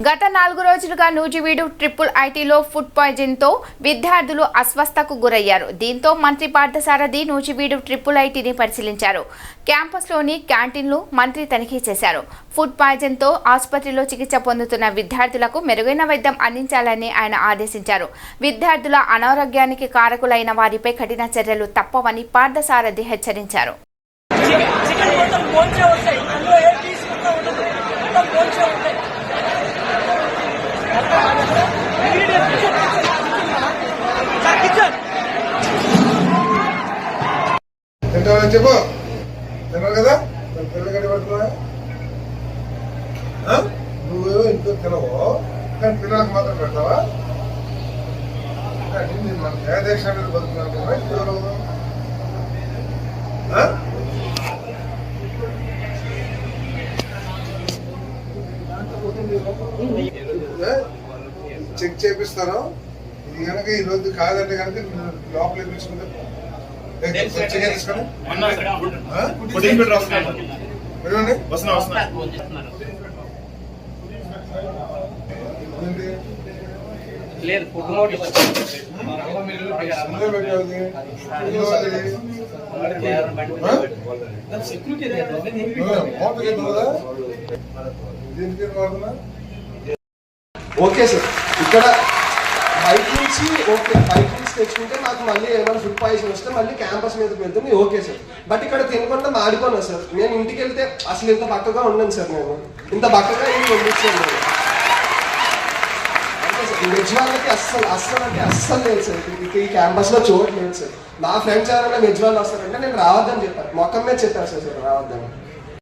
గత 4 రోజులుగా నూజివీడు ట్రిపుల్ ఐటీలో ఫుడ్ పాయిజన్తో విద్యార్థులు అస్వస్థతకు గురయ్యారు. దీంతో మంత్రి పార్థసారథి నూజివీడు ట్రిపుల్ ఐటీని పరిశీలించారు. క్యాంపస్లోని క్యాంటీన్లు మంత్రి తనిఖీ చేశారు. ఫుడ్ పాయిజన్తో ఆసుపత్రిలో చికిత్స పొందుతున్న విద్యార్థులకు మెరుగైన వైద్యం అందించాలని ఆయన ఆదేశించారు. విద్యార్థుల అనారోగ్యానికి కారకులైన వారిపై కఠిన చర్యలు తప్పవని పార్థసారథి హెచ్చరించారు. చెప్పు తిన్నావు కదా పిల్లగడ్డి పడుతున్నా నువ్వేమో ఇంట్లో తినవు కానీ పిల్లలకు మాత్రం పెడతావా? మన దేశ మీద బతుకున్నాను చెక్ చేపిస్తాను. ఇది కనుక ఈ రోజు కాదంటే కనుక లోపల వేపించుకుంటే తీసుకొని ఓకే సార్, ఇక్కడ బయట నుంచి తెచ్చుకుంటే నాకు మళ్ళీ ఏమైనా ఫుడ్ పాయిజన్ వస్తే మళ్ళీ క్యాంపస్ మీద వెళ్తుంది. ఓకే సార్, బట్ ఇక్కడ తినకుండా మాడిపోనా సార్. నేను ఇంటికి వెళ్తే అసలు ఇంత బక్కగా ఉన్నాను సార్. నేను ఇంత బక్కగా ఏం పంపించాను నేను. అంటే సార్ వెజ్ వాళ్ళకి అస్సలు లేదు సార్. ఈ క్యాంపస్లో చోటు లేదు సార్. మా ఫ్రెండ్స్ ఎవరైనా వెజ్ వాళ్ళు వస్తారంటే నేను రావద్దని చెప్పాను. మొత్తం మీద చెప్పాను సార్ రావద్దని.